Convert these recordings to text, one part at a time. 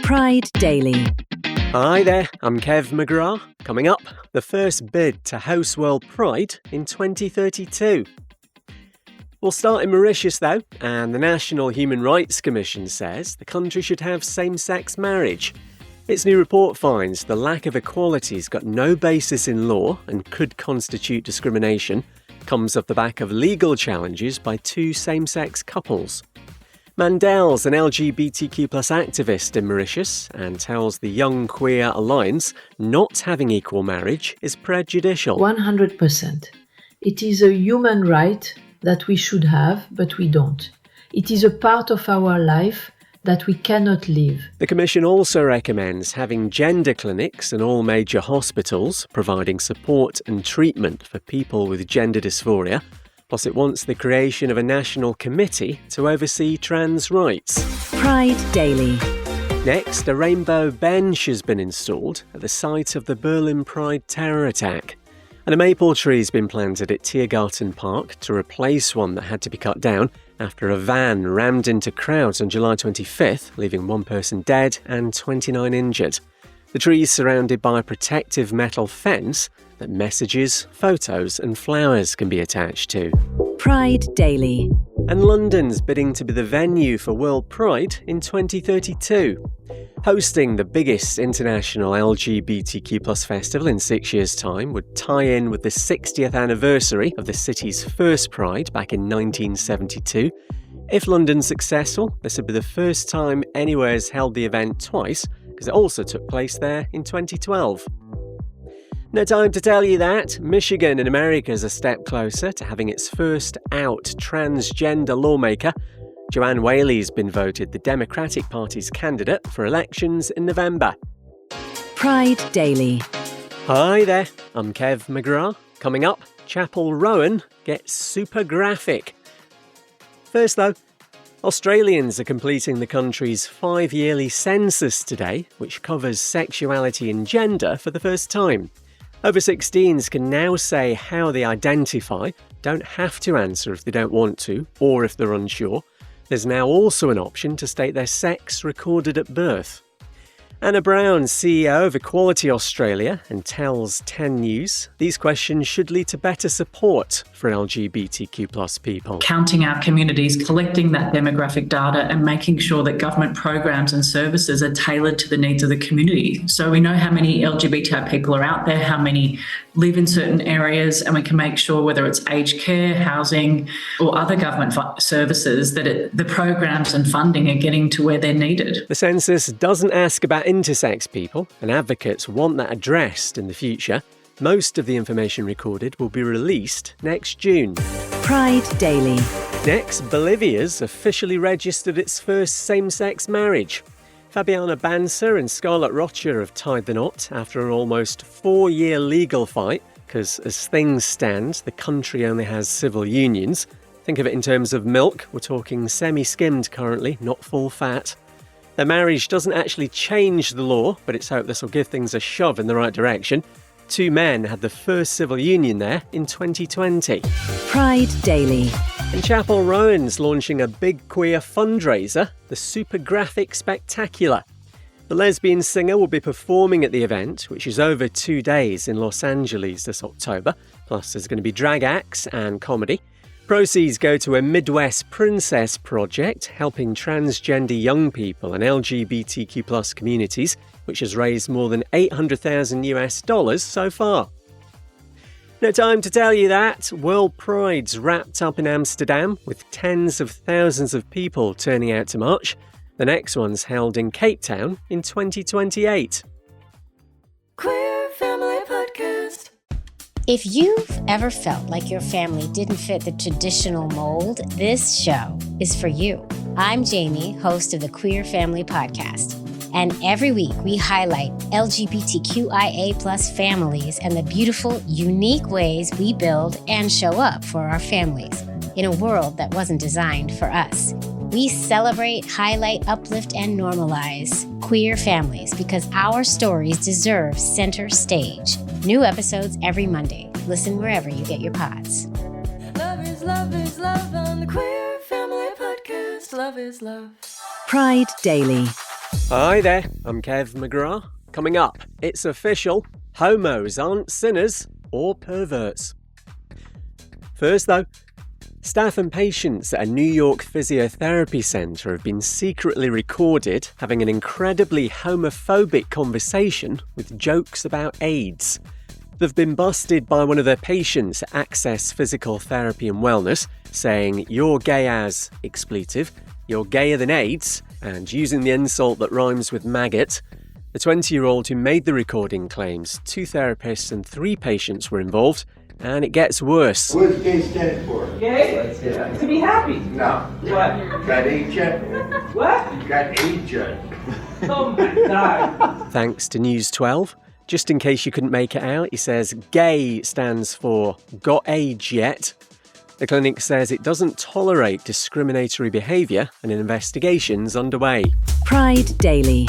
Pride Daily. Hi there, I'm Kev McGrath. Coming up, the first bid to host World Pride in 2032. We'll start in Mauritius though, and the National Human Rights Commission says the country should have same-sex marriage. Its new report finds the lack of equality's got no basis in law and could constitute discrimination, comes off the back of legal challenges by two same-sex couples. Mandel's an LGBTQ activist in Mauritius and tells the Young Queer Alliance not having equal marriage is prejudicial. 100%. It is a human right that we should have, but we don't. It is a part of our life that we cannot live. The Commission also recommends having gender clinics in all major hospitals, providing support and treatment for people with gender dysphoria. Plus, it wants the creation of a national committee to oversee trans rights. Pride Daily. Next, a rainbow bench has been installed at the site of the Berlin Pride terror attack. And a maple tree has been planted at Tiergarten Park to replace one that had to be cut down after a van rammed into crowds on July 25th, leaving one person dead and 29 injured. The tree is surrounded by a protective metal fence that messages, photos and flowers can be attached to. Pride Daily. And London's bidding to be the venue for World Pride in 2032. Hosting the biggest international LGBTQ festival in 6 years' time would tie in with the 60th anniversary of the city's first Pride back in 1972. If London's successful, this would be the first time anywhere has held the event twice, because it also took place there in 2012. No time to tell you that Michigan in America is a step closer to having its first out transgender lawmaker. Joanne Whaley's been voted the Democratic Party's candidate for elections in November. Pride Daily. Hi there, I'm Kev McGrath. Coming up, Chapel Rowan gets super graphic. First though, Australians are completing the country's 5-yearly census today, which covers sexuality and gender for the first time. Over 16s can now say how they identify, don't have to answer if they don't want to, or if they're unsure. There's now also an option to state their sex recorded at birth. Anna Brown, CEO of Equality Australia, and tells 10 News these questions should lead to better support for LGBTQ+ people. Counting our communities, collecting that demographic data and making sure that government programs and services are tailored to the needs of the community. So we know how many LGBTI people are out there, how many live in certain areas, and we can make sure whether it's aged care, housing or other government services that the programs and funding are getting to where they're needed. The census doesn't ask about intersex people, and advocates want that addressed in the future. Most of the information recorded will be released next June. Pride Daily. Next, Bolivia's officially registered its first same-sex marriage. Fabiana Banser and Scarlett Rocha have tied the knot after an almost 4-year legal fight, because as things stand, the country only has civil unions. Think of it in terms of milk, we're talking semi-skimmed currently, not full fat. Their marriage doesn't actually change the law, but it's hoped this will give things a shove in the right direction. 2 men had the first civil union there in 2020. Pride Daily. And Chapel Rowan's launching a big queer fundraiser, the Super Graphic Spectacular. The lesbian singer will be performing at the event, which is over 2 days in Los Angeles this October. Plus there's going to be drag acts and comedy. Proceeds go to a Midwest Princess project helping transgender young people and LGBTQ+ communities, which has raised more than $800,000 so far. No time to tell you that. World Pride's wrapped up in Amsterdam with tens of thousands of people turning out to march. The next one's held in Cape Town in 2028. Queer Family Podcast. If you've ever felt like your family didn't fit the traditional mold, this show is for you. I'm Jamie, host of the Queer Family Podcast. And every week we highlight LGBTQIA+ families and the beautiful, unique ways we build and show up for our families in a world that wasn't designed for us. We celebrate, highlight, uplift, and normalize queer families because our stories deserve center stage. New episodes every Monday. Listen wherever you get your pods. Love is love on the Queer Family Podcast. Love is love. Pride Daily. Hi there, I'm Kev McGrath. Coming up, it's official, homos aren't sinners or perverts. First though, staff and patients at a New York physiotherapy centre have been secretly recorded having an incredibly homophobic conversation with jokes about AIDS. They've been busted by one of their patients at Access Physical Therapy and Wellness, saying you're gay as expletive, you're gayer than AIDS, and using the insult that rhymes with maggot. The 20-year-old who made the recording claims 2 therapists and 3 patients were involved, and it gets worse. What does gay stand for? Gay? To be happy. No. What? Got AIDS yet? What? Got AIDS yet? Oh my God. Thanks to News 12. Just in case you couldn't make it out, he says gay stands for got AIDS yet. The clinic says it doesn't tolerate discriminatory behaviour and an investigation's underway. Pride Daily.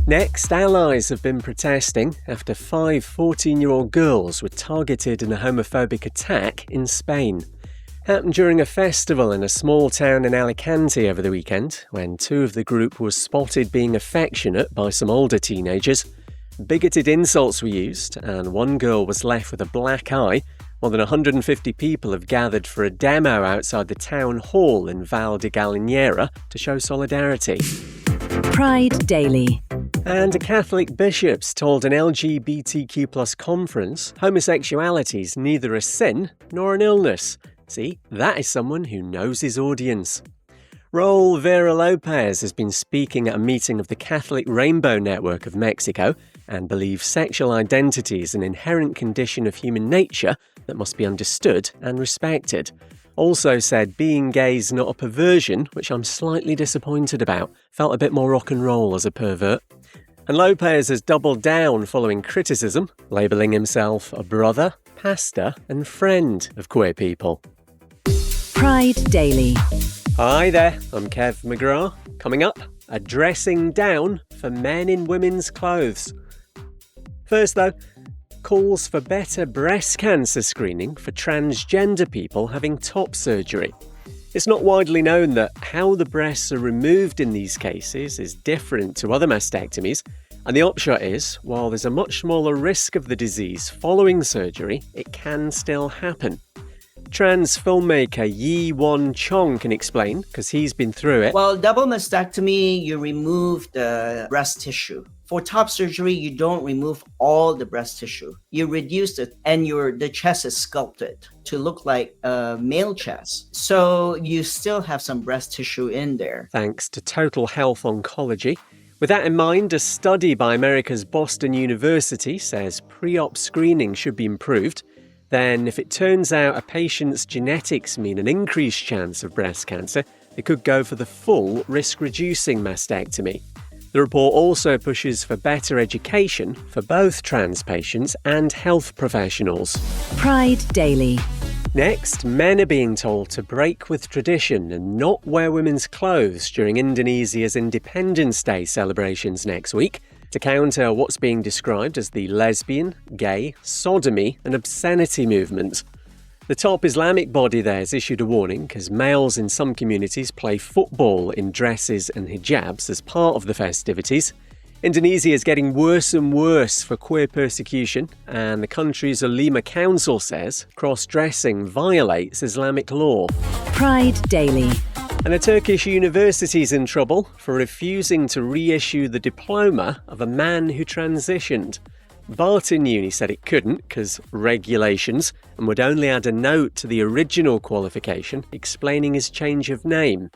Next, allies have been protesting after 5 14-year-old girls were targeted in a homophobic attack in Spain. Happened during a festival in a small town in Alicante over the weekend, when 2 of the group were spotted being affectionate by some older teenagers. Bigoted insults were used, and one girl was left with a black eye. More than 150 people have gathered for a demo outside the town hall in Val de Gallinera to show solidarity. Pride Daily. And a Catholic bishop's told an LGBTQ+ conference homosexuality is neither a sin nor an illness. See, that is someone who knows his audience. Raul Vera Lopez has been speaking at a meeting of the Catholic Rainbow Network of Mexico and believes sexual identity is an inherent condition of human nature that must be understood and respected. Also said being gay is not a perversion, which I'm slightly disappointed about. Felt a bit more rock and roll as a pervert. And Lopez has doubled down following criticism, labelling himself a brother, pastor and friend of queer people. Pride Daily. Hi there, I'm Kev McGrath. Coming up, a dressing down for men in women's clothes. First though, calls for better breast cancer screening for transgender people having top surgery. It's not widely known that how the breasts are removed in these cases is different to other mastectomies, and the upshot is, while there's a much smaller risk of the disease following surgery, it can still happen. Trans filmmaker Yi Won Chong can explain, because he's been through it. Well, double mastectomy, you remove the breast tissue. For top surgery, you don't remove all the breast tissue. You reduce it, and the chest is sculpted to look like a male chest. So you still have some breast tissue in there. Thanks to Total Health Oncology. With that in mind, a study by America's Boston University says pre-op screening should be improved. Then, if it turns out a patient's genetics mean an increased chance of breast cancer, they could go for the full risk-reducing mastectomy. The report also pushes for better education for both trans patients and health professionals. Pride Daily. Next, men are being told to break with tradition and not wear women's clothes during Indonesia's Independence Day celebrations next week, to counter what's being described as the lesbian, gay, sodomy and obscenity movement. The top Islamic body there has issued a warning because males in some communities play football in dresses and hijabs as part of the festivities. Indonesia is getting worse and worse for queer persecution, and the country's Ulema Council says cross-dressing violates Islamic law. Pride Daily. And a Turkish university is in trouble for refusing to reissue the diploma of a man who transitioned. Barton Uni said it couldn't because regulations, and would only add a note to the original qualification explaining his change of name.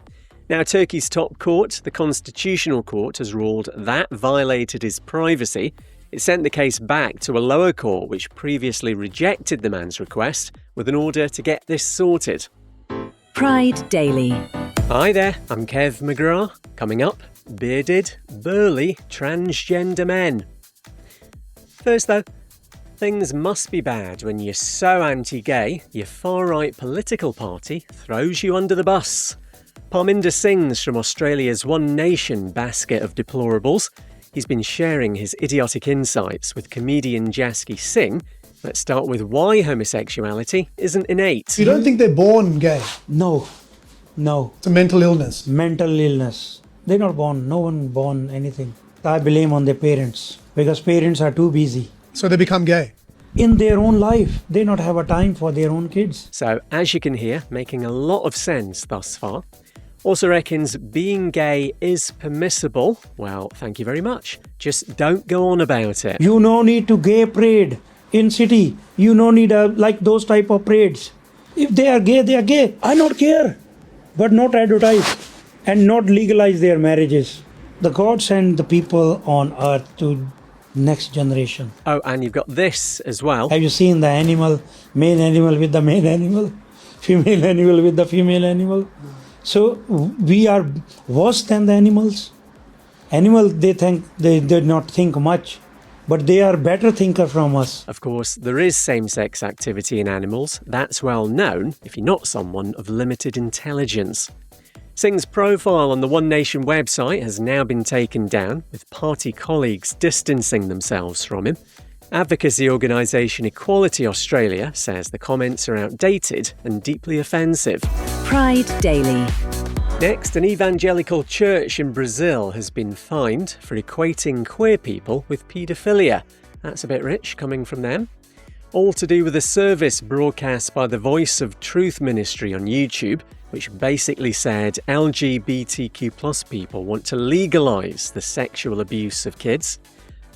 Now, Turkey's top court, the Constitutional Court, has ruled that violated his privacy. It sent the case back to a lower court which previously rejected the man's request with an order to get this sorted. Pride Daily. Hi there, I'm Kev McGrath. Coming up, bearded, burly, transgender men. First though, things must be bad when you're so anti-gay, your far-right political party throws you under the bus. Parminder Singh's from Australia's One Nation basket of deplorables. He's been sharing his idiotic insights with comedian Jasky Singh. Let's start with why homosexuality isn't innate. You don't think they're born gay? No. It's a mental illness. Mental illness. They're not born. No one born anything. I blame on their parents because parents are too busy. So they become gay. In their own life, they not have a time for their own kids. So, as you can hear, making a lot of sense thus far. Also reckons being gay is permissible. Well, thank you very much. Just don't go on about it. You no need to gay parade in city. You no need like those type of parades. If they are gay, they are gay. I not care. But not advertise and not legalize their marriages. The God sent the people on earth to next generation. Oh, and you've got this as well. Have you seen the animal, male animal with the male animal, female animal with the female animal? So we are worse than the animals. Animals, they did not think much, but they are better thinker from us. Of course, there is same-sex activity in animals. That's well known if you're not someone of limited intelligence. Singh's profile on the One Nation website has now been taken down, with party colleagues distancing themselves from him. Advocacy organisation Equality Australia says the comments are outdated and deeply offensive. Pride Daily. Next, an evangelical church in Brazil has been fined for equating queer people with paedophilia. That's a bit rich coming from them. All to do with a service broadcast by the Voice of Truth ministry on YouTube, which basically said LGBTQ+ people want to legalise the sexual abuse of kids.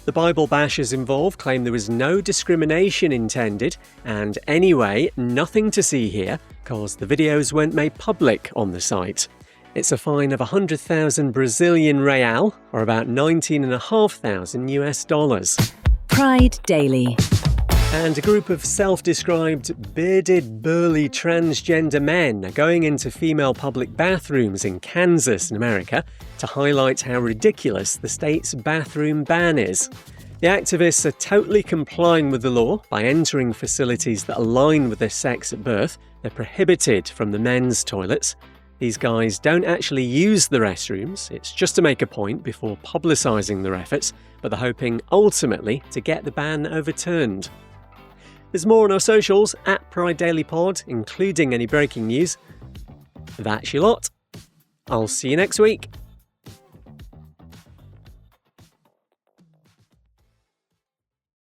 The Bible bashers involved claim there was no discrimination intended, and anyway, nothing to see here, because the videos weren't made public on the site. It's a fine of 100,000 Brazilian real, or about $19,500 US. Pride Daily. And a group of self-described bearded, burly transgender men are going into female public bathrooms in Kansas in America to highlight how ridiculous the state's bathroom ban is. The activists are totally complying with the law by entering facilities that align with their sex at birth. They're prohibited from the men's toilets. These guys don't actually use the restrooms. It's just to make a point before publicising their efforts, but they're hoping ultimately to get the ban overturned. There's more on our socials at Pride Daily Pod, including any breaking news. That's your lot. I'll see you next week.